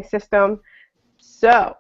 system. So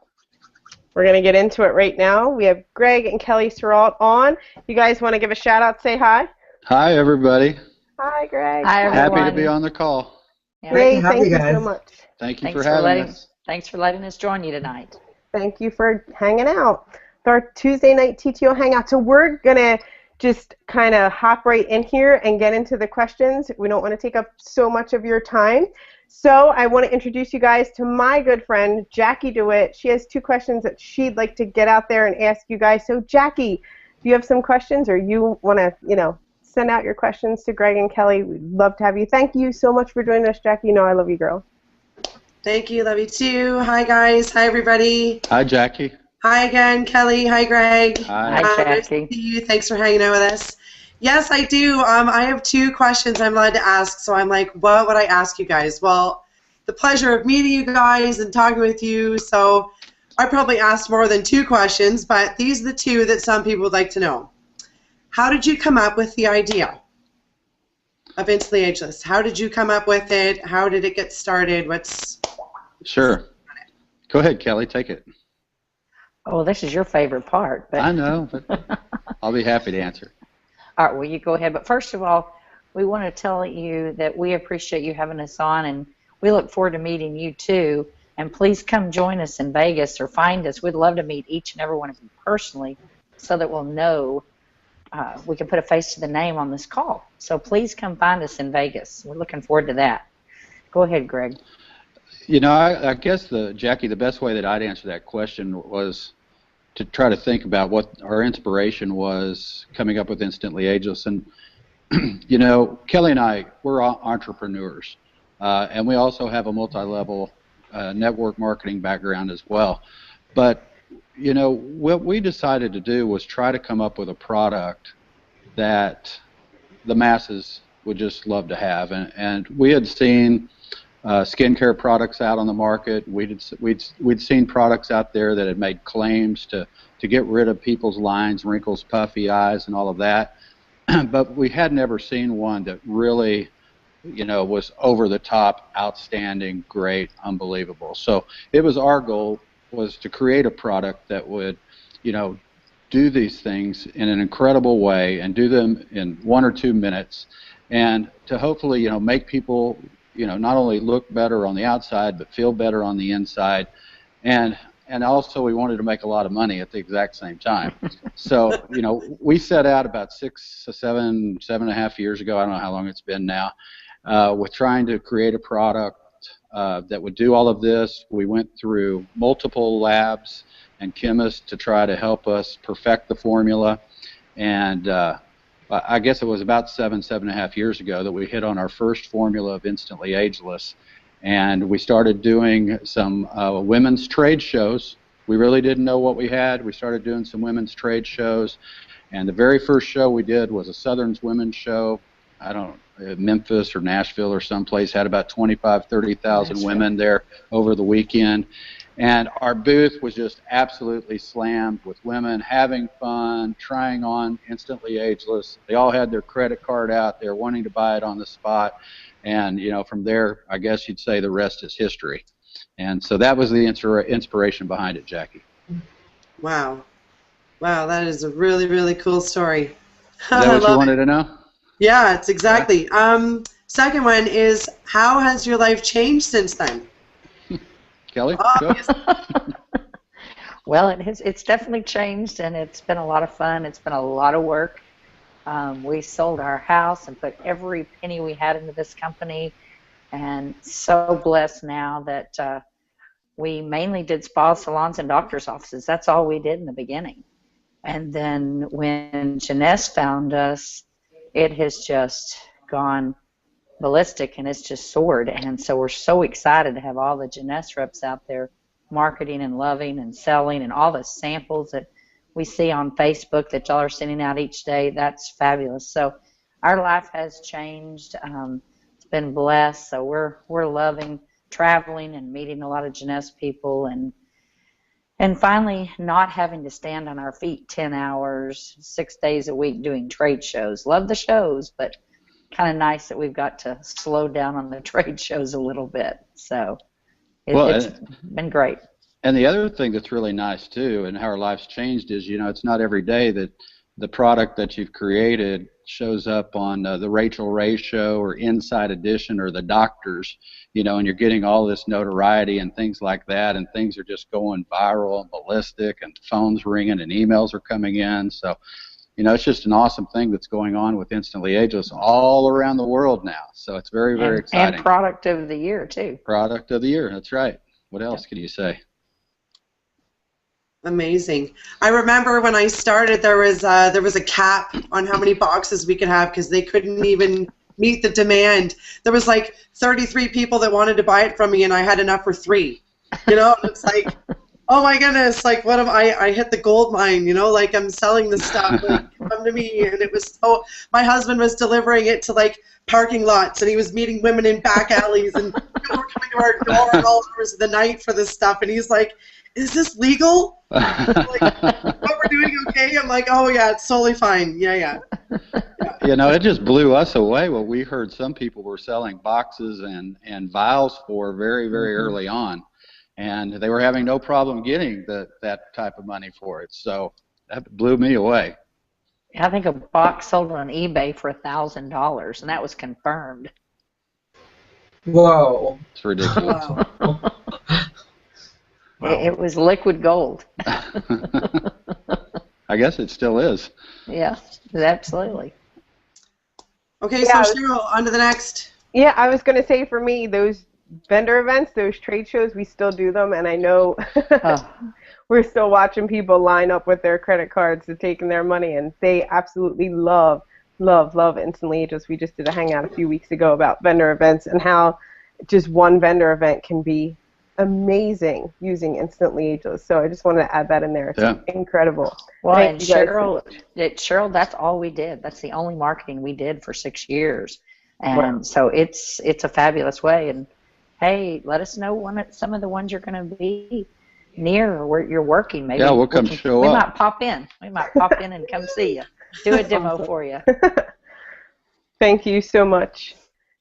we're going to get into it right now. We have Greg and Kellie Serrault on. You guys want to give a shout out, say hi? Hi, everybody. Hi, Greg. Hi, everyone. Happy to be on the call. Yeah. Great, thank you so much. Thank you for having us. Thanks for letting us join you tonight. Thank you for hanging out. It's our Tuesday night TTO hangout. So we're going to just kind of hop right in here and get into the questions. We don't want to take up so much of your time. So I want to introduce you guys to my good friend, Jackie DeWitt. She has 2 questions that she'd like to get out there and ask you guys. So Jackie, do you have some questions, or you want to, send out your questions to Greg and Kellie? We'd love to have you. Thank you so much for joining us, Jackie. You know I love you, girl. Thank you. Love you too. Hi, guys. Hi, everybody. Hi, Jackie. Hi again, Kellie. Hi, Greg. Hi, Jackie. Nice to see you. Thanks for hanging out with us. Yes, I do. I have 2 questions I'm allowed to ask, so I'm like, what would I ask you guys? Well, the pleasure of meeting you guys and talking with you, so I probably asked more than 2 questions, but these are the 2 that some people would like to know. How did you come up with the idea of Instantly Ageless? How did you come up with it? How did it get started? Sure. Go ahead, Kellie. Take it. Oh, this is your favorite part. But I know, but I'll be happy to answer. All right, well, you go ahead. But first of all, we want to tell you that we appreciate you having us on, and we look forward to meeting you too. And please come join us in Vegas or find us. We'd love to meet each and every one of you personally so that we'll know we can put a face to the name on this call. So please come find us in Vegas. We're looking forward to that. Go ahead, Greg. I guess, Jackie, the best way that I'd answer that question was to try to think about what our inspiration was coming up with Instantly Ageless. And, Kellie and I, we're entrepreneurs. And we also have a multi-level network marketing background as well. But, what we decided to do was try to come up with a product that the masses would just love to have. And we had seen skincare products out on the market. We'd seen products out there that had made claims to get rid of people's lines, wrinkles, puffy eyes, and all of that. But we had never seen one that really, was over the top, outstanding, great, unbelievable. So it was our goal was to create a product that would, do these things in an incredible way and do them in 1 or 2 minutes, and to hopefully, make people, not only look better on the outside but feel better on the inside, and also we wanted to make a lot of money at the exact same time. So, we set out about 6 or 7.5 years ago. I don't know how long it's been now, with trying to create a product that would do all of this. We went through multiple labs and chemists to try to help us perfect the formula, and I guess it was about 7.5 years ago that we hit on our first formula of Instantly Ageless, and we started doing some women's trade shows. We really didn't know what we had. We started doing some women's trade shows, and the very first show we did was a Southern Women's Show. Memphis or Nashville or someplace, had about 25,000, 30,000 women there over the weekend. And our booth was just absolutely slammed with women having fun, trying on Instantly Ageless. They all had their credit card out. They were wanting to buy it on the spot. And, from there, I guess you'd say the rest is history. And so that was the inspiration behind it, Jackie. Wow. Wow, that is a really, really cool story. Is that what you wanted to know? Yeah, it's exactly. Yeah. Second one is, how has your life changed since then? Kellie? Well, it's definitely changed, and it's been a lot of fun. It's been a lot of work. We sold our house and put every penny we had into this company, and so blessed now that we mainly did spa salons and doctor's offices. That's all we did in the beginning. And then when Jeunesse found us, it has just gone ballistic, and it's just soared. And so we're so excited to have all the Jeunesse reps out there marketing and loving and selling, and all the samples that we see on Facebook that y'all are sending out each day. That's fabulous. So our life has changed. It's been blessed. So we're loving traveling and meeting a lot of Jeunesse people, and finally not having to stand on our feet 10 hours, 6 days a week doing trade shows. Love the shows, but kind of nice that we've got to slow down on the trade shows a little bit. So Well, It's been great. and the other thing that's really nice too, and how our life's changed, is it's not every day that the product that you've created shows up on the Rachel Ray Show or Inside Edition or the doctors, and you're getting all this notoriety and things like that, and things are just going viral and ballistic, and phones ringing and emails are coming in. So, it's just an awesome thing that's going on with Instantly Ageless all around the world now. So it's very, very exciting. And product of the year too. Product of the year, that's right. What else can you say? Amazing. I remember when I started, there was a cap on how many boxes we could have because they couldn't even meet the demand. There was like 33 people that wanted to buy it from me, and I had enough for 3. It's like, oh my goodness, like what am I hit the gold mine, like I'm selling this stuff, like come to me. And it was so, my husband was delivering it to like parking lots, and he was meeting women in back alleys, and people were coming to our door at all hours of the night for this stuff, and he's like, is this legal? Like, what we're doing okay? I'm like, oh yeah, it's totally fine. Yeah. It just blew us away what we heard some people were selling boxes and vials for very, very early on, and they were having no problem getting that type of money for it. So that blew me away. I think a box sold on eBay for $1,000, and that was confirmed. Whoa. It's ridiculous. Wow. It was liquid gold. I guess it still is. Yeah, absolutely. Okay, Yeah, so Cheryl, on to the next. Yeah, I was going to say for me, those vendor events, those trade shows, we still do them, and I know we're still watching people line up with their credit cards to taking their money, and they absolutely love Instantly Ageless. We just did a hangout a few weeks ago about vendor events and how just one vendor event can be amazing using Instantly Ageless. So I just wanted to add that in there. It's incredible. Well, Thank and you guys Cheryl, that's all we did. That's the only marketing we did for 6 years. And so it's a fabulous way. And hey, let us know some of the ones you're going to be near where you're working. Maybe we'll come show up. We might pop in. We might pop in and come see you. Do a demo for you. Thank you so much.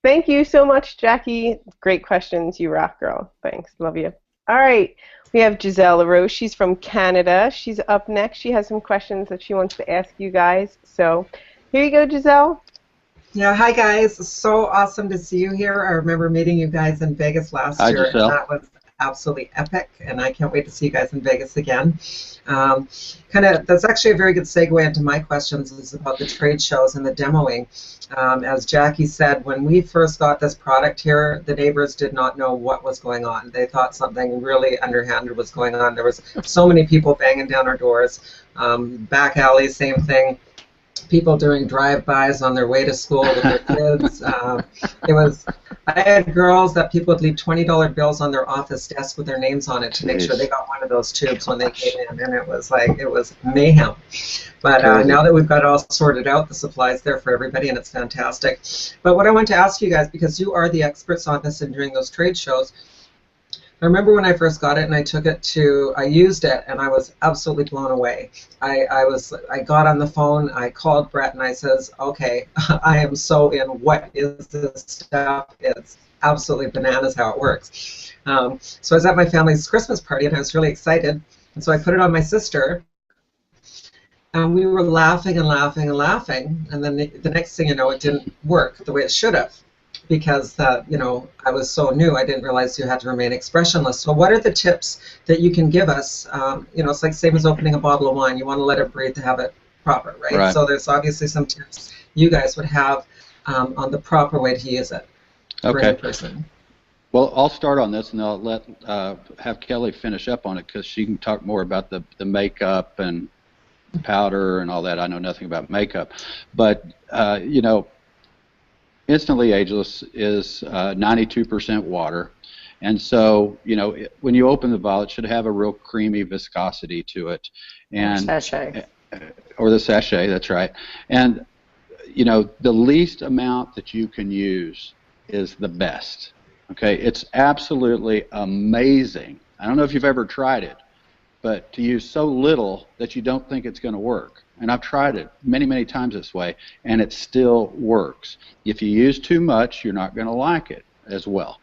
Thank you so much, Jackie. Great questions. You rock, girl. Thanks. Love you. All right. We have Giselle LaRoche. She's from Canada. She's up next. She has some questions that she wants to ask you guys. So here you go, Giselle. Yeah, hi, guys. It's so awesome to see you here. I remember meeting you guys in Vegas last year. Giselle. And that was absolutely epic, and I can't wait to see you guys in Vegas again. That's actually a very good segue into my questions is about the trade shows and the demoing. As Jackie said, when we first got this product here, the neighbors did not know what was going on. They thought something really underhanded was going on. There was so many people banging down our doors. Back alley, same thing. People doing drive-bys on their way to school with their kids. I had girls that people would leave $20 bills on their office desk with their names on it to make sure they got one of those tubes when they came in, and it was mayhem. But now that we've got it all sorted out, the supply's there for everybody, and it's fantastic. But what I want to ask you guys, because you are the experts on this and during those trade shows, I remember when I first got it and I used it, and I was absolutely blown away. I got on the phone, I called Brett, and I says, okay, I am so in. What is this stuff? It's absolutely bananas how it works. So I was at my family's Christmas party, and I was really excited. And so I put it on my sister, and we were laughing and laughing and laughing. And then the next thing you know, it didn't work the way it should have. Because I was so new, I didn't realize you had to remain expressionless. So what are the tips that you can give us? It's like same as opening a bottle of wine. You want to let it breathe to have it proper, right? So there's obviously some tips you guys would have on the proper way to use it for any person. Well, I'll start on this, and I'll have Kelly finish up on it because she can talk more about the makeup and powder and all that. I know nothing about makeup, but Instantly Ageless is 92% water, and so when you open the bottle, it should have a real creamy viscosity to it, and sachet. Or the sachet. That's right. And the least amount that you can use is the best. Okay, it's absolutely amazing. I don't know if you've ever tried it, but to use so little that you don't think it's going to work. And I've tried it many, many times this way, and it still works. If you use too much, you're not going to like it as well.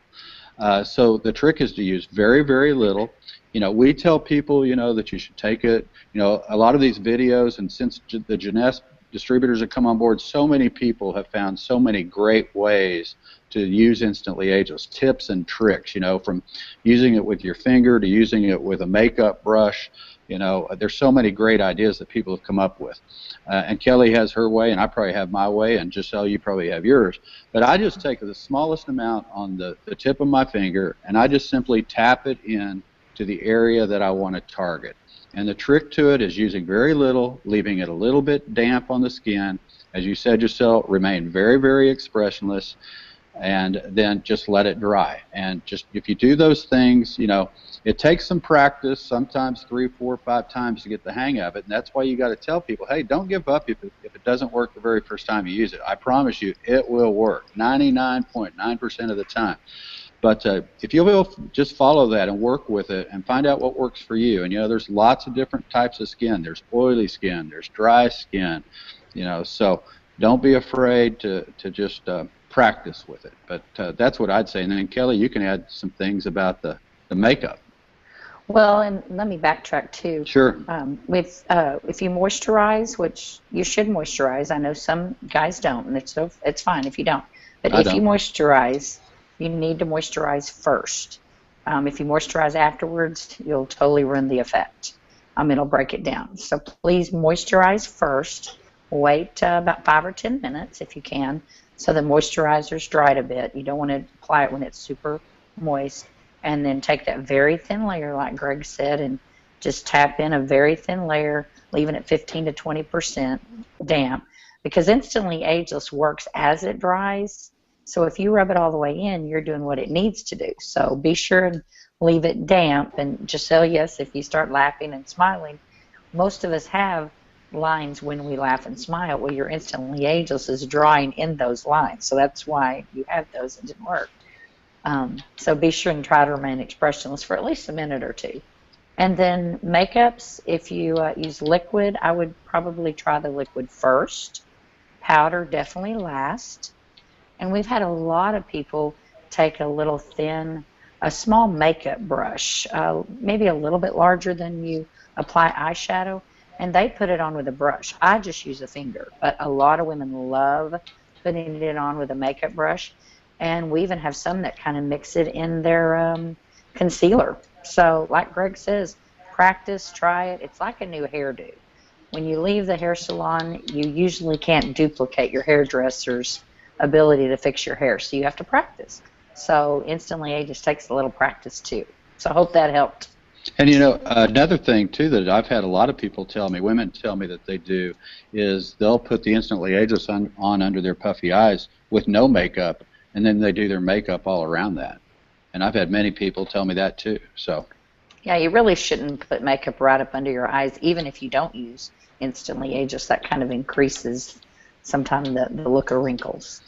So the trick is to use very, very little. We tell people, that you should take it. A lot of these videos, and since the Jeunesse distributors have come on board, so many people have found so many great ways to use Instantly Ageless, tips and tricks, from using it with your finger to using it with a makeup brush. There's so many great ideas that people have come up with. And Kelly has her way, and I probably have my way, and Giselle, you probably have yours. But I just take the smallest amount on the tip of my finger, and I just simply tap it in to the area that I want to target. And the trick to it is using very little, leaving it a little bit damp on the skin. As you said, Giselle, remain very, very expressionless, and then just let it dry. And just if you do those things, it takes some practice, sometimes 3, 4, 5 times to get the hang of it, and that's why you got to tell people, hey, don't give up if it doesn't work the very first time you use it. I promise you it will work 99.9% of the time. But if you will just follow that and work with it and find out what works for you, and there's lots of different types of skin. There's oily skin, there's dry skin, so don't be afraid to just practice with it. But that's what I'd say. And then Kelly, you can add some things about the makeup. Well, and let me backtrack too. Sure. If you moisturize, which you should moisturize, I know some guys don't, and it's fine if you don't. But if you moisturize, you need to moisturize first. If you moisturize afterwards, you'll totally ruin the effect. It'll break it down. So please moisturize first. Wait about 5 or 10 minutes if you can, so the moisturizer's dried a bit. You don't want to apply it when it's super moist. And then take that very thin layer, like Greg said, and just tap in a very thin layer, leaving it 15 to 20% damp. Because Instantly Ageless works as it dries. So if you rub it all the way in, you're doing what it needs to do. So be sure and leave it damp. And Giselle, yes, if you start laughing and smiling, most of us have lines when we laugh and smile. Well, your Instantly Ageless is drawing in those lines. So that's why you had those and didn't work. So be sure and try to remain expressionless for at least a minute or two. And then makeups, if you use liquid, I would probably try the liquid first. Powder definitely last. And we've had a lot of people take a small makeup brush, maybe a little bit larger than you apply eyeshadow, and they put it on with a brush. I just use a finger, but a lot of women love putting it on with a makeup brush. And we even have some that kind of mix it in their concealer. So like Greg says, practice, try it. It's like a new hairdo. When you leave the hair salon, you usually can't duplicate your hairdresser's ability to fix your hair, so you have to practice. So Instantly Ageless takes a little practice too. So I hope that helped. And another thing too that I've had a lot of people tell me, women tell me that they do, is they'll put the Instantly Ageless on under their puffy eyes with no makeup, and then they do their makeup all around that. And I've had many people tell me that too. So yeah, you really shouldn't put makeup right up under your eyes, even if you don't use Instantly Ageless. That kind of increases sometimes the look of wrinkles.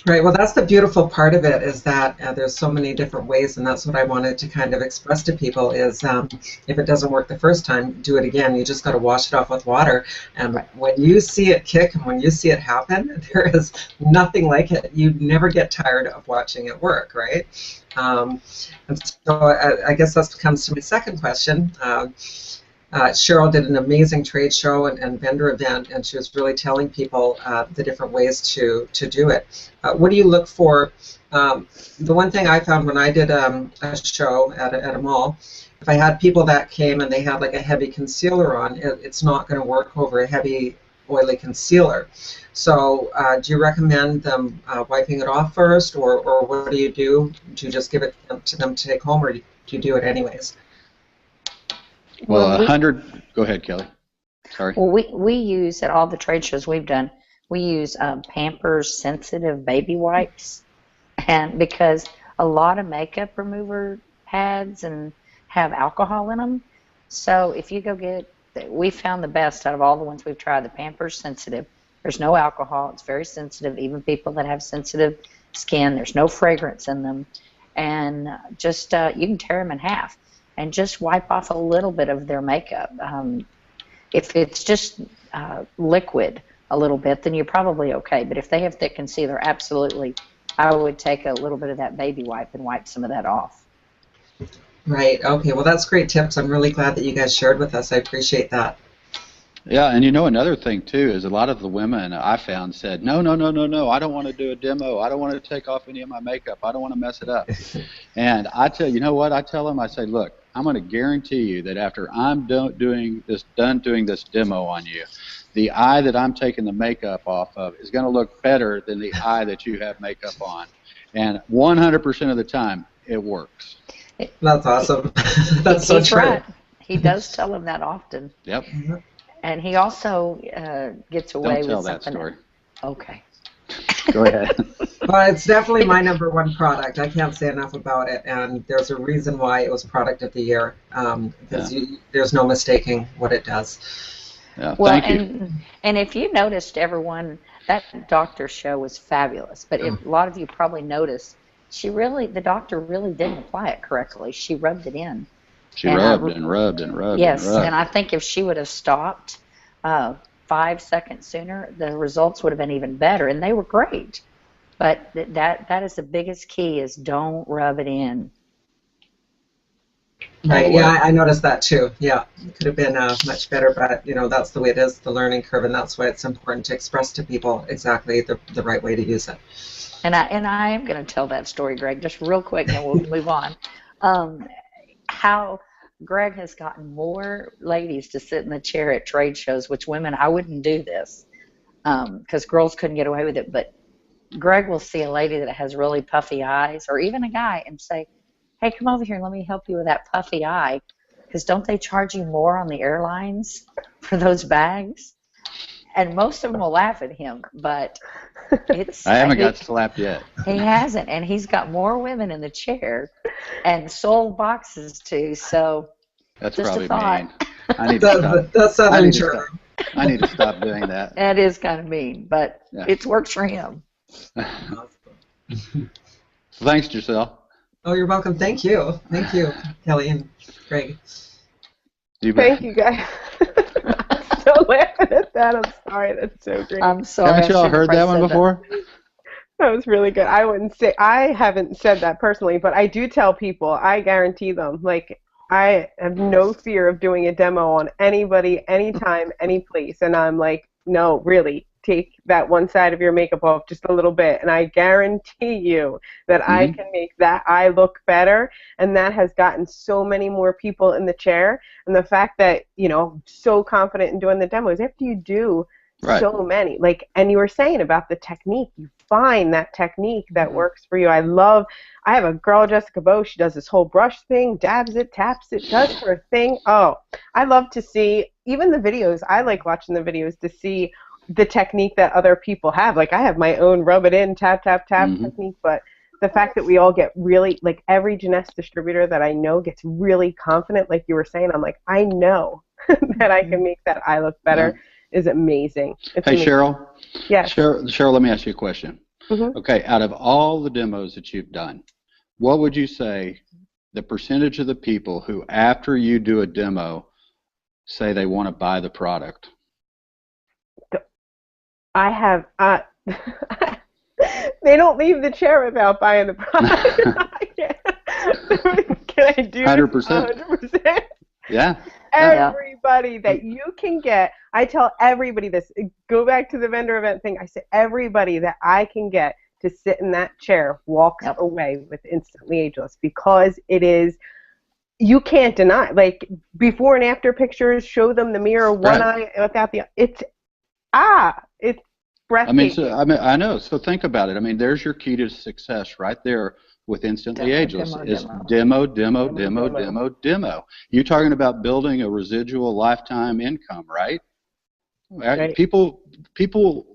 Right. Well, that's the beautiful part of it, is that there's so many different ways, and that's what I wanted to kind of express to people is if it doesn't work the first time, do it again. You just got to wash it off with water. And when you see it kick and when you see it happen, there is nothing like it. You never get tired of watching it work, right? And so I guess that comes to my second question. Cheryl did an amazing trade show and vendor event, and she was really telling people the different ways to do it. What do you look for? The one thing I found when I did a show at a mall, if I had people that came and they had like a heavy concealer on, it's not going to work over a heavy oily concealer. So do you recommend them wiping it off first, or what do you do? Do you just give it to them to take home, or do you do it anyways? Well, 100. Go ahead, Kelly. Sorry. Well, we use at all the trade shows we've done. We use Pampers Sensitive baby wipes, and because a lot of makeup remover pads and have alcohol in them, so if you go get, we found the best out of all the ones we've tried, the Pampers Sensitive. There's no alcohol. It's very sensitive. Even people that have sensitive skin, there's no fragrance in them, and just you can tear them in half. And just wipe off a little bit of their makeup. If it's just liquid a little bit, then you're probably okay. But if they have thick concealer, absolutely I would take a little bit of that baby wipe and wipe some of that off. Right. Okay. Well, that's great tips. I'm really glad that you guys shared with us. I appreciate that. Yeah, and another thing too is a lot of the women I found said, no, no, no, no, no, I don't want to do a demo. I don't want to take off any of my makeup. I don't want to mess it up. And I tell you know what? I tell them, I say, look, I'm going to guarantee you that after I'm done doing this demo on you, the eye that I'm taking the makeup off of is going to look better than the eye that you have makeup on. And 100% of the time, it works. That's awesome. That's so true. Right. He does tell them that often. Yep. And he also gets away with something. Don't tell that story. Okay. Go ahead. Well, it's definitely my #1 product. I can't say enough about it, and there's a reason why it was Product of the Year, because there's no mistaking what it does. Yeah, well, thank you. And if you noticed, everyone, that doctor show was fabulous, but a lot of you probably noticed the doctor really didn't apply it correctly. She rubbed it in. She rubbed and rubbed and rubbed. Yes, and rubbed. And I think if she would have stopped 5 seconds sooner, the results would have been even better, and they were great. But that is the biggest key, is don't rub it in. Right, yeah, I noticed that too. Yeah, it could have been much better, but that's the way it is, the learning curve, and that's why it's important to express to people exactly the right way to use it. And I am going to tell that story, Greg, just real quick, and we'll move on. How Greg has gotten more ladies to sit in the chair at trade shows, which women, I wouldn't do this because girls couldn't get away with it, but Greg will see a lady that has really puffy eyes, or even a guy, and say, hey, come over here and let me help you with that puffy eye, because don't they charge you more on the airlines for those bags? And most of them will laugh at him, but I haven't got slapped yet. He hasn't, and he's got more women in the chair and sold boxes too. So that's just probably a thought. mean. I need to stop. That's Southern charm. I need to stop doing that. That is kind of mean, but it works for him. Thanks, Giselle. Oh, you're welcome. Thank you, Kelly and Greg. Thank you, guys. I'm so laughing at that. I'm sorry. That's so great. I'm sorry. Haven't y'all heard that one before? That was really good. I haven't said that personally, but I do tell people, I guarantee them, like, I have no fear of doing a demo on anybody, anytime, any place. And I'm like, no, really, take that one side of your makeup off just a little bit, and I guarantee you that I can make that eye look better. And that has gotten so many more people in the chair. And the fact that, I'm so confident in doing the demos, after you do so many, and you were saying about the technique, you find that technique that works for you. I have a girl, Jessica Bowe, she does this whole brush thing, dabs it, taps it, does her thing. Oh, I love to see, even the videos, I like watching the videos to see the technique that other people have. Like, I have my own rub it in, tap, tap, tap technique, but the fact that we all get really, every Jeunesse distributor that I know gets really confident, like you were saying, I'm like, I know that I can make that eye look better, is amazing. It's amazing. Cheryl? Yes. Cheryl, let me ask you a question. Okay, out of all the demos that you've done, what would you say the percentage of the people who, after you do a demo, say they want to buy the product? I have, they don't leave the chair without buying the product. Can I do 100%? 100%? Yeah. Everybody that you can get, I tell everybody this, go back to the vendor event thing, I say everybody that I can get to sit in that chair walks away with Instantly Ageless, because it is, you can't deny, before and after pictures, show them the mirror, one eye without the, it's breathtaking. I know. So think about it. I mean, there's your key to success right there with Instantly Ageless. It's demo. You're talking about building a residual lifetime income, right? Right.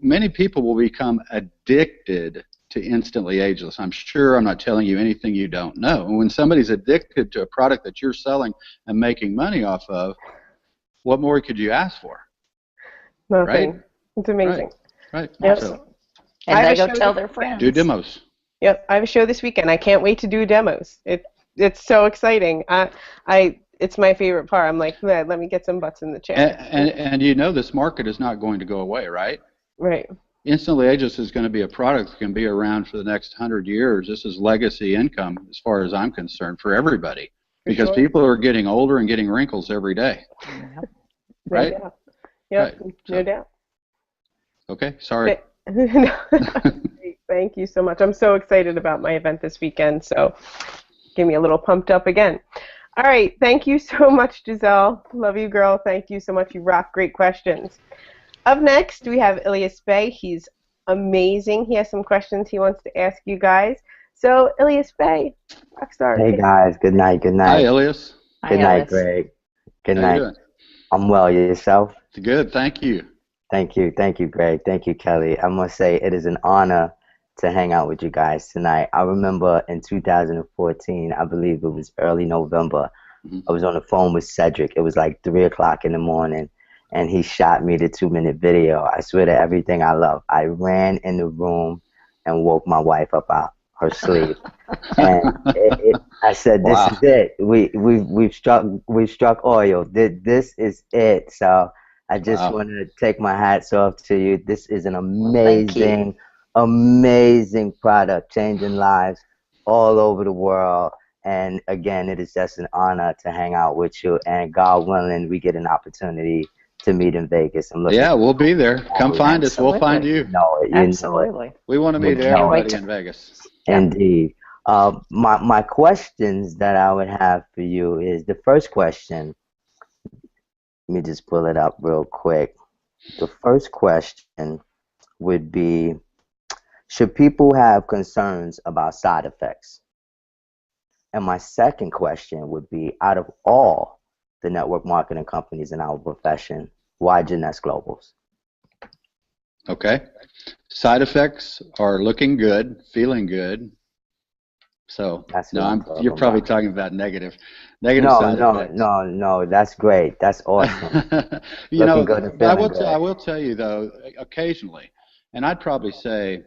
Many people will become addicted to Instantly Ageless. I'm sure I'm not telling you anything you don't know. And when somebody's addicted to a product that you're selling and making money off of, what more could you ask for? Nothing. Right? It's amazing. Right. Yep. So, and they go tell their friends. do demos. Yep. I have a show this weekend. I can't wait to do demos. It's so exciting. It's my favorite part. I'm like, let me get some butts in the chair. And this market is not going to go away, right? Right. Instantly Ageless is going to be a product that can be around for the next 100 years. This is legacy income, as far as I'm concerned, for everybody, because sure. people are getting older and getting wrinkles every day. Yep. Right? No doubt. Yep, Right. no doubt. Okay, sorry. Thank you so much. I'm so excited about my event this weekend, so get me a little pumped up again. All right, thank you so much, Giselle. Love you, girl. Thank you so much. You rock. Great questions. Up next, we have Ilyas Bey. He's amazing. He has some questions he wants to ask you guys. So, Ilyas Bey, rockstar. Hey guys, good night, good Hi, night. Elias. Good Hi, night, Alice. Greg. Good How you night. doing? I'm well, yourself? Good, thank you. Thank you, Greg. Thank you, Kelly. I must say it is an honor to hang out with you guys tonight. I remember in 2014, I believe it was early November, I was on the phone with Cedric. It was like 3 o'clock in the morning, and he shot me the 2-minute video. I swear to everything I love. I ran in the room and woke my wife up out her sleep. And I said, "This Wow. is it. We've struck oil. This is it." So I just Wow. want to take my hats off to you. This is an Thank you. amazing, amazing product, changing lives all over the world. And again, it is just an honor to hang out with you. And God willing, we get an opportunity to meet in Vegas. I'm looking. Yeah, we'll be there. Come find us. We'll find you. No, you know it. Absolutely. We want to meet Can't wait everybody to- in Vegas. Indeed. My questions that I would have for you is the first question. Let me just pull it up real quick. The first question would be, should people have concerns about side effects? And my second question would be, out of all the network marketing companies in our profession, why Jeunesse Globals? Okay. Side effects are looking good, feeling good. So That's no, what I'm talking you're probably about. talking about negative No, side effects. no. That's great. That's awesome. You know, Looking good and but I feeling will good. I will tell you though, occasionally, and I'd probably say,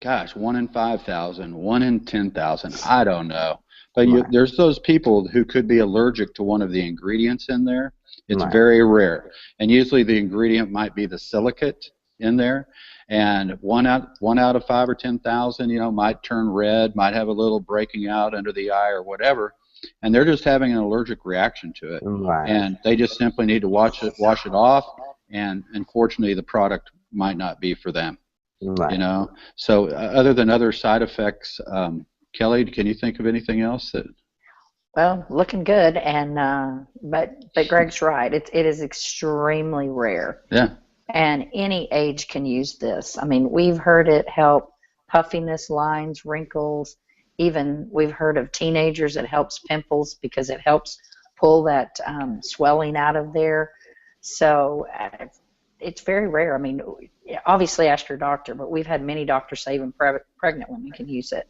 gosh, 1 in 5,000, 1 in 10,000. I don't know. But Right. there's those people who could be allergic to one of the ingredients in there. It's Right. very rare, and usually the ingredient might be the silicate in there. And one out of 5 or 10,000, you know, might turn red, might have a little breaking out under the eye or whatever, and they're just having an allergic reaction to it. Right. And they just simply need to wash it off. And unfortunately, the product might not be for them. Right. You know. So other than other side effects, Kelly, can you think of anything else that? Well, looking good, and but Greg's right. It is extremely rare. Yeah. And any age can use this. I mean, we've heard it help puffiness, lines, wrinkles. Even we've heard of teenagers it helps pimples because it helps pull that swelling out of there. So it's very rare. I mean, obviously ask your doctor, but we've had many doctors say even pregnant women can use it.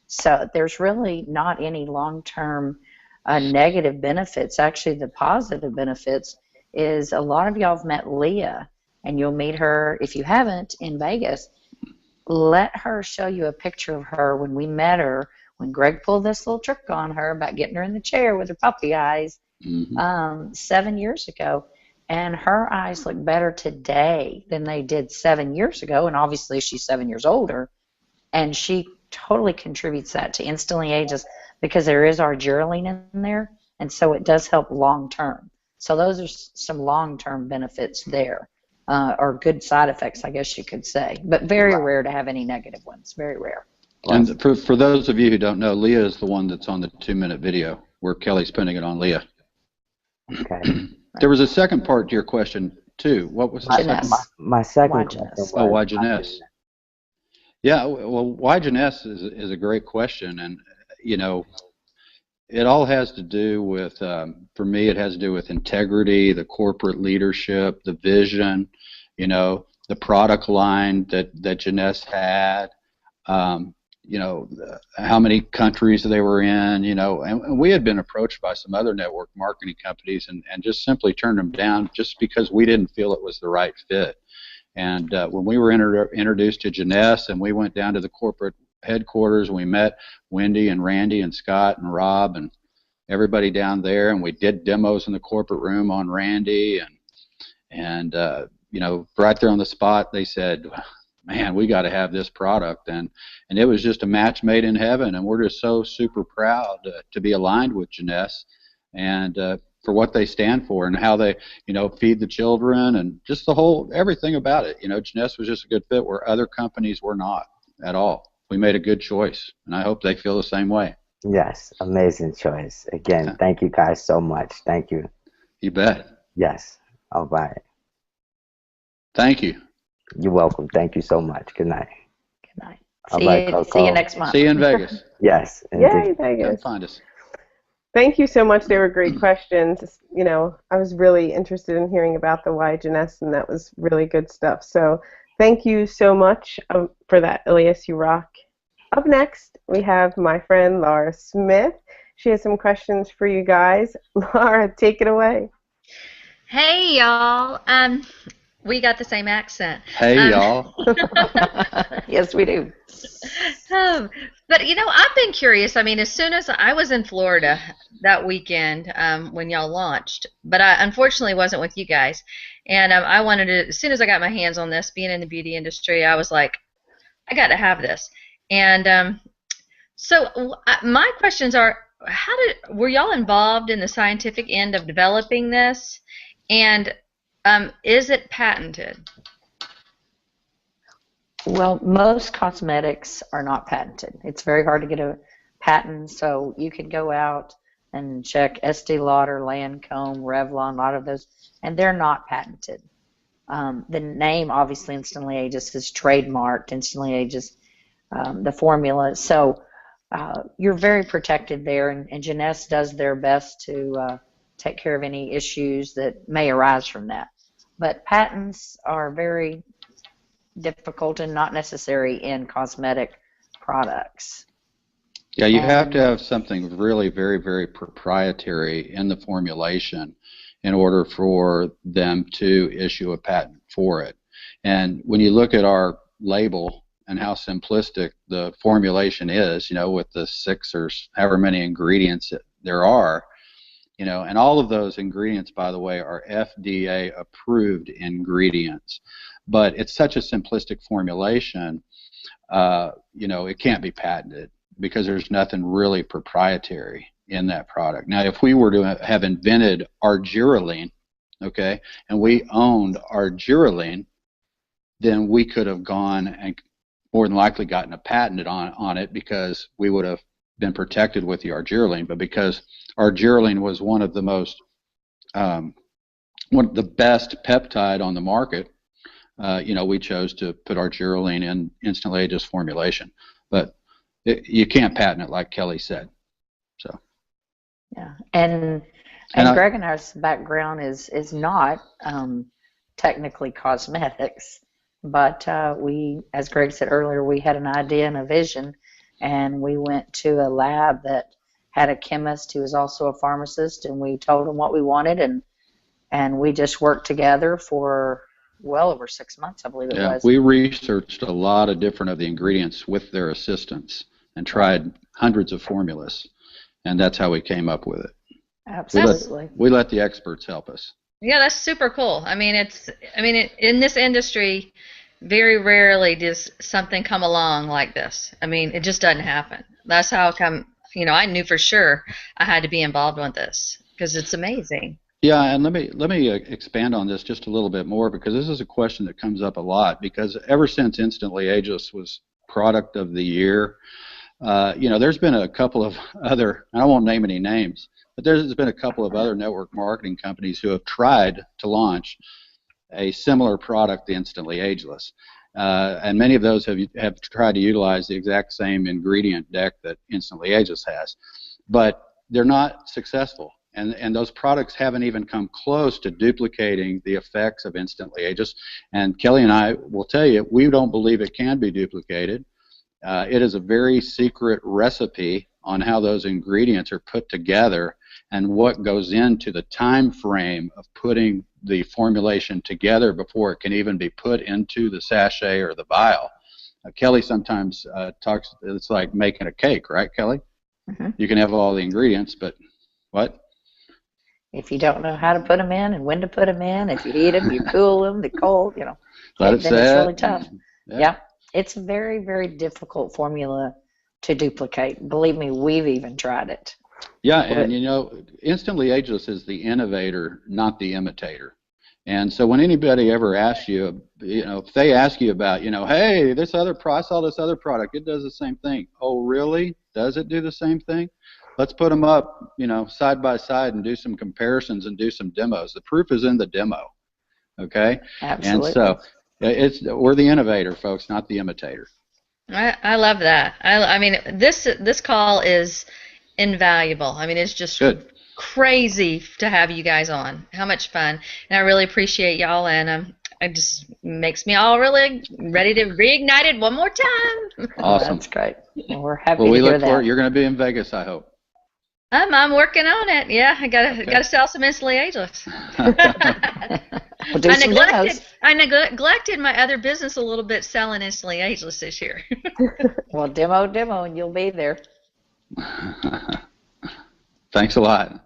So there's really not any long-term negative benefits. Actually, the positive benefits is a lot of y'all have met Leah. And you'll meet her, if you haven't, in Vegas. Let her show you a picture of her when we met her, when Greg pulled this little trick on her about getting her in the chair with her puppy eyes 7 years ago. And her eyes look better today than they did 7 years ago. And obviously she's 7 years older. And she totally contributes that to Instantly Ageless because there is argireline in there. And so it does help long term. So those are some long-term benefits there. Or good side effects, I guess you could say, but very rare to have any negative ones. Very rare. And for those of you who don't know, Leah is the one that's on the 2-minute video where Kelly's pinning it on Leah. Okay. There was a second part to your question too. What was the second? My second Why question Jeunesse? was, Why Jeunesse? Yeah, well, why Jeunesse is a great question, and you know, it all has to do with, for me, it has to do with integrity, the corporate leadership, the vision, you know, the product line that Jeunesse had, you know, how many countries they were in, you know, and we had been approached by some other network marketing companies and just simply turned them down just because we didn't feel it was the right fit. And when we were introduced to Jeunesse and we went down to the corporate headquarters and we met Wendy and Randy and Scott and Rob and everybody down there, and we did demos in the corporate room on Randy, and you know, right there on the spot they said, man, we got to have this product, and it was just a match made in heaven, and we're just so super proud to be aligned with Jeunesse, and for what they stand for and how they, feed the children and just the whole everything about it. Jeunesse was just a good fit where other companies were not at all. We made a good choice, and I hope they feel the same way. Yes, amazing choice. Again, thank you guys so much. Thank you. You bet. Yes. All right. Thank you. You're welcome. Thank you so much. Good night. Good night. See you next month. See you in Vegas. Yes. Yay, Vegas. Come find us. Thank you so much. They were great questions. I was really interested in hearing about the why Jeunesse, and that was really good stuff. So thank you so much for that, Elias. You rock. Up next, we have my friend Laura Smith. She has some questions for you guys. Laura, take it away. Hey, y'all. We got the same accent. Hey, y'all. Yes, we do. But, I've been curious. I mean, as soon as I was in Florida that weekend when y'all launched, but I unfortunately wasn't with you guys. And I wanted to, as soon as I got my hands on this, being in the beauty industry, I was like, I got to have this. And so my questions are, were y'all involved in the scientific end of developing this? And is it patented? Well, most cosmetics are not patented. It's very hard to get a patent, so you can go out and check Estee Lauder, Lancome, Revlon, a lot of those, and they're not patented. The name, obviously, Instantly Ageless is trademarked, Instantly Ageless, the formula. So you're very protected there, and Jeunesse does their best to take care of any issues that may arise from that. But patents are very difficult and not necessary in cosmetic products. Yeah, you have to have something really very, very proprietary in the formulation in order for them to issue a patent for it. And when you look at our label and how simplistic the formulation is, with the 6 or however many ingredients there are, and all of those ingredients, by the way, are FDA approved ingredients. But it's such a simplistic formulation, it can't be patented because there's nothing really proprietary in that product. Now, if we were to have invented argireline, okay, and we owned argireline, then we could have gone and more than likely gotten a patent on it because we would have been protected with the argireline. But because argireline was one of the most, one of the best peptide on the market, we chose to put argireline in Instantly Ageless formulation. But you can't patent it, like Kelly said. So. Yeah, and Greg and I's background is not technically cosmetics, but we, as Greg said earlier, we had an idea and a vision, and we went to a lab that had a chemist who was also a pharmacist, and we told him what we wanted, and we just worked together for well over 6 months, I believe it was. We researched a lot of different of the ingredients with their assistants and tried hundreds of formulas, and that's how we came up with it. Absolutely. We let the experts help us. Yeah, that's super cool. I mean, in this industry, very rarely does something come along like this. I mean, it just doesn't happen. That's how come, I knew for sure I had to be involved with this because it's amazing. Yeah, and let me expand on this just a little bit more, because this is a question that comes up a lot, because ever since Instantly Ageless was product of the year, there's been a couple of other, I won't name any names, but there's been a couple of other network marketing companies who have tried to launch a similar product to Instantly Ageless. And many of those have tried to utilize the exact same ingredient deck that Instantly Ageless has. But they're not successful. And those products haven't even come close to duplicating the effects of Instantly Ageless. And Kelly and I will tell you, we don't believe it can be duplicated. It is a very secret recipe on how those ingredients are put together and what goes into the time frame of putting the formulation together before it can even be put into the sachet or the vial. Kelly sometimes talks, it's like making a cake, right, Kelly? Mm-hmm. You can have all the ingredients, but what? If you don't know how to put them in and when to put them in, if you heat them, you cool them, they're cold, Let it then set. it's really tough. Yeah. It's a very, very difficult formula to duplicate. Believe me, we've even tried it. Yeah, and you know, Instantly Ageless is the innovator, not the imitator. And so when anybody ever asks you, you know, if they ask you about, you know, hey, I saw this other product, it does the same thing. Oh, really? Does it do the same thing? Let's put them up, you know, side by side and do some comparisons and do some demos. The proof is in the demo, okay? Absolutely. And so we're the innovator, folks, not the imitator. I love that. I mean, this call is invaluable. I mean, it's just Good. crazy to have you guys on. How much fun. And I really appreciate y'all, and it just makes me all really ready to reignite it one more time. Awesome. That's great. Well, we're happy Well, to we hear look that. forward. You're going to be in Vegas, I hope. I'm working on it. Yeah, I gotta sell some Instantly Ageless. We'll do some demos. I neglected my other business a little bit selling Instantly Ageless this year. Well, demo, and you'll be there. Thanks a lot.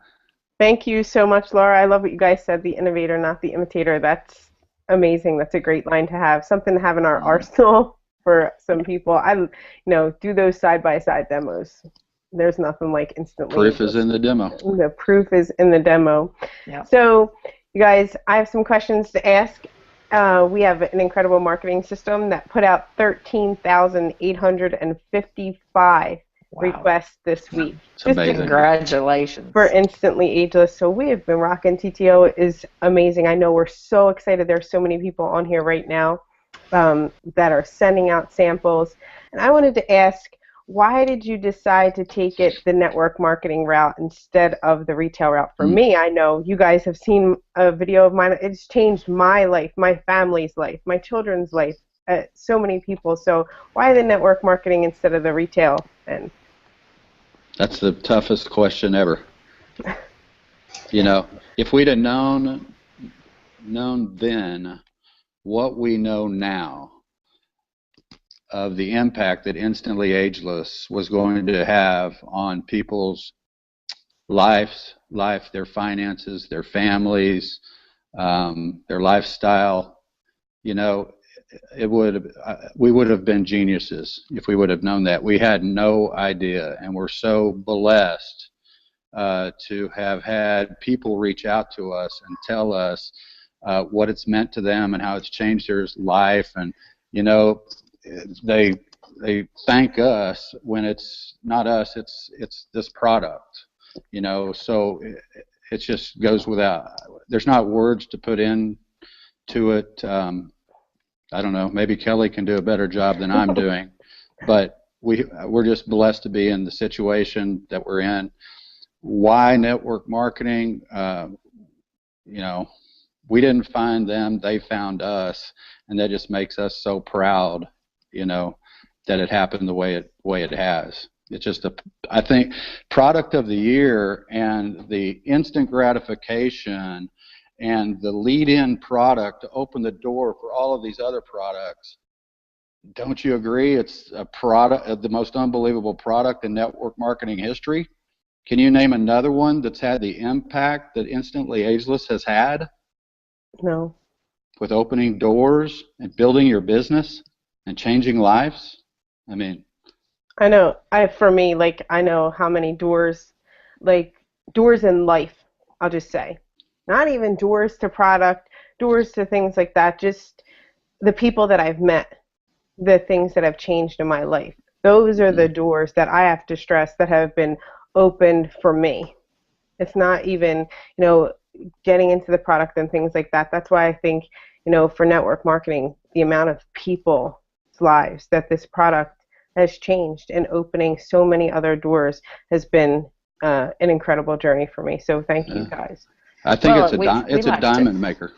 Thank you so much, Laura. I love what you guys said, the innovator, not the imitator. That's amazing. That's a great line to have, something to have in our arsenal for some people. Do those side-by-side demos. There's nothing like Instantly. Proof is in the demo. The proof is in the demo. Yeah. So, you guys, I have some questions to ask. We have an incredible marketing system that put out 13,855 requests this week. It's amazing. Congratulations. For Instantly Ageless. So we have been rocking. TTO is amazing. I know we're so excited. There's so many people on here right now that are sending out samples. And I wanted to ask, why did you decide to take it the network marketing route instead of the retail route? For me, I know you guys have seen a video of mine. It's changed my life, my family's life, my children's life, so many people. So why the network marketing instead of the retail end? That's the toughest question ever. You know, if we'd have known then what we know now of the impact that Instantly Ageless was going to have on people's life, their finances, their families, their lifestyle, you know, we would have been geniuses if we would have known that. We had no idea, and we're so blessed to have had people reach out to us and tell us what it's meant to them and how it's changed their life. And you know, they thank us when it's not us, it's this product. You know, so it just goes without. There's not words to put in to it. I don't know. Maybe Kelly can do a better job than I'm doing, but we're just blessed to be in the situation that we're in. Why network marketing? You know, we didn't find them; they found us, and that just makes us so proud. You know, that it happened the way it has. It's just I think, product of the year, and the instant gratification and the lead-in product to open the door for all of these other products. Don't you agree? It's a product, the most unbelievable product in network marketing history. Can you name another one that's had the impact that Instantly Ageless has had? No. With opening doors and building your business and changing lives? I mean, I know. For me, like, I know how many doors in life, I'll just say. Not even doors to product, doors to things like that, just the people that I've met, the things that have changed in my life. Those are the doors that I have to stress that have been opened for me. It's not even, you know, getting into the product and things like that. That's why I think, you know, for network marketing, the amount of people's lives that this product has changed and opening so many other doors has been an incredible journey for me. So thank you guys. I think it's a diamond maker.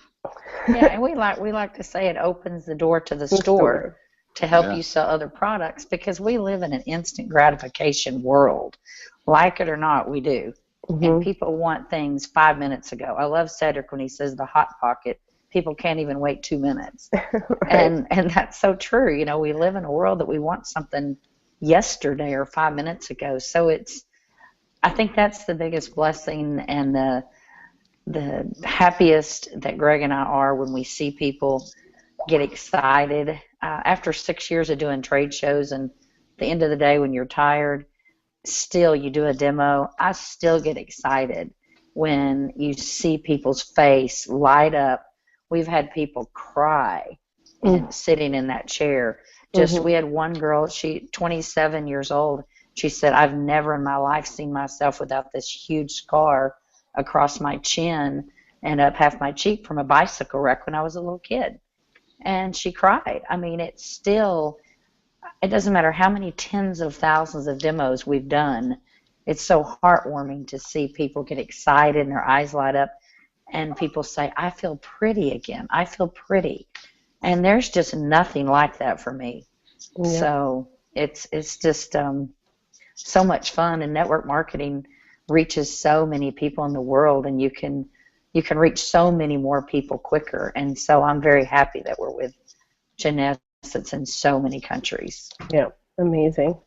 Yeah, and we like to say it opens the door to the store to help you sell other products, because we live in an instant gratification world. Like it or not, we do. Mm-hmm. And people want things 5 minutes ago. I love Cedric when he says the hot pocket. People can't even wait 2 minutes. Right. And that's so true. You know, we live in a world that we want something yesterday or 5 minutes ago. So I think that's the biggest blessing and the happiest that Greg and I are when we see people get excited after 6 years of doing trade shows, and at the end of the day when you're tired, still you do a demo, I still get excited when you see people's face light up. We've had people cry and sitting in that chair. We had one girl, she 27 years old. She said, I've never in my life seen myself without this huge scar across my chin and up half my cheek from a bicycle wreck when I was a little kid. And she cried. I mean, it doesn't matter how many tens of thousands of demos we've done. It's so heartwarming to see people get excited and their eyes light up, and people say, I feel pretty again. I feel pretty. And there's just nothing like that for me. Yeah. So it's just so much fun, and network marketing reaches so many people in the world, and you can reach so many more people quicker. And so I'm very happy that we're with Jeunesse that's in so many countries. Yeah, amazing.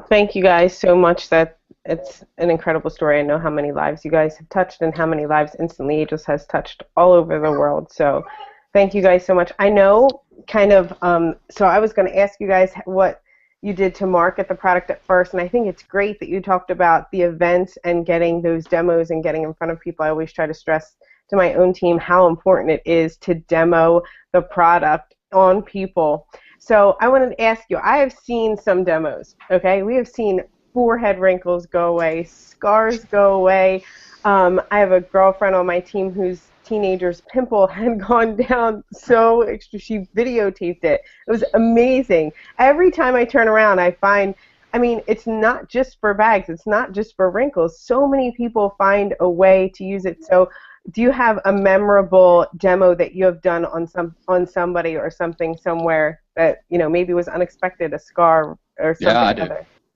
Thank you guys so much. That it's an incredible story. I know how many lives you guys have touched and how many lives Instantly Ageless has touched all over the world. So thank you guys so much. I know so I was going to ask you guys what you did to market the product at first, and I think it's great that you talked about the events and getting those demos and getting in front of people. I always try to stress to my own team how important it is to demo the product on people. So I wanted to ask you, I have seen some demos, okay? We have seen forehead wrinkles go away, scars go away. I have a girlfriend on my team whose teenager's pimple had gone down so extra. She videotaped it. It was amazing. Every time I turn around, I find, I mean, it's not just for bags. It's not just for wrinkles. So many people find a way to use it. So do you have a memorable demo that you have done on somebody or something somewhere that, you know, maybe was unexpected, a scar or something? Yeah, I do.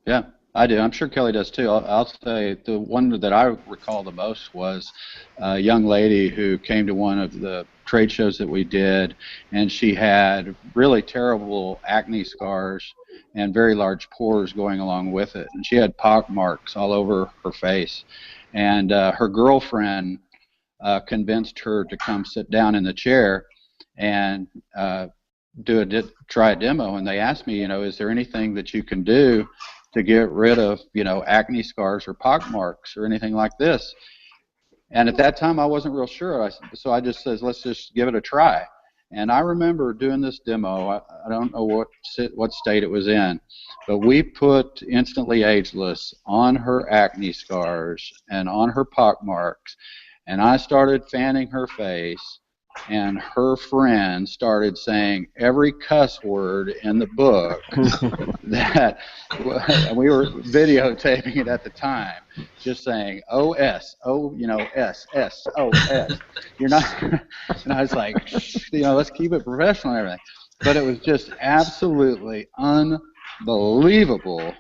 Yeah, I do. I'm sure Kelly does too. I'll say the one that I recall the most was a young lady who came to one of the trade shows that we did, and she had really terrible acne scars and very large pores going along with it. And she had pock marks all over her face. And her girlfriend convinced her to come sit down in the chair and try a demo. And they asked me, you know, is there anything that you can do to get rid of, you know, acne scars or pock marks or anything like this? And at that time I wasn't real sure, so I just said, let's just give it a try. And I remember doing this demo. I don't know what state it was in, but we put Instantly Ageless on her acne scars and on her pock marks, and I started fanning her face, and her friend started saying every cuss word in the book that we were videotaping it at the time, just saying O-S, O, you know, S, S, O, S. You're not, and I was like, you know, let's keep it professional and everything. But it was just absolutely unbelievable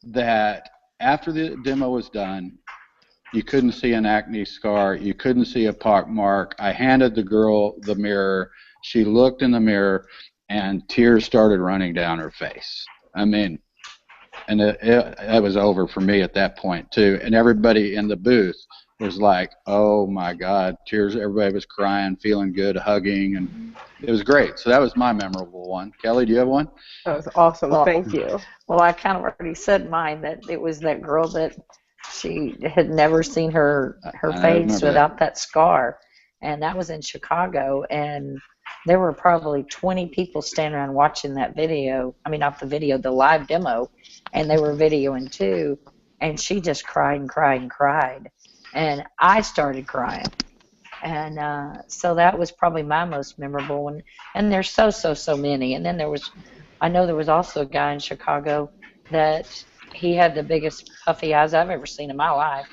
that after the demo was done, you couldn't see an acne scar. You couldn't see a pock mark. I handed the girl the mirror. She looked in the mirror, and tears started running down her face. I mean, and it was over for me at that point, too. And everybody in the booth was like, oh, my God, tears. Everybody was crying, feeling good, hugging, and it was great. So that was my memorable one. Kelly, do you have one? That was awesome. Well, thank you. Well, I kind of already said mine, that it was that girl that she had never seen her face without that scar, and that was in Chicago, and there were probably 20 people standing around watching that video. I mean, not the video, the live demo, and they were videoing too, and she just cried and cried and cried, and I started crying, and so that was probably my most memorable one. And there's so many. And then I know there was also a guy in Chicago that he had the biggest puffy eyes I've ever seen in my life.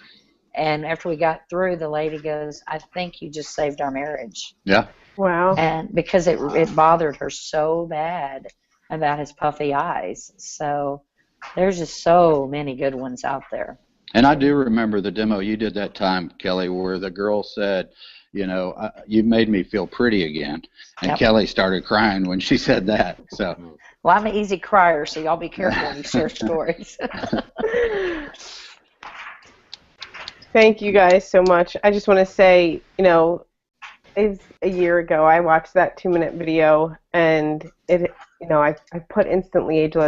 And after we got through, the lady goes, I think you just saved our marriage. Yeah. Wow. And because it bothered her so bad about his puffy eyes. So there's just so many good ones out there. And I do remember the demo you did that time, Kelly, where the girl said, you know, you made me feel pretty again. And yep. Kelly started crying when she said that. So. Well, I'm an easy crier, so y'all be careful when you share stories. Thank you guys so much. I just want to say, you know, is a year ago. I watched that 2-minute video, and I put Instantly Ageless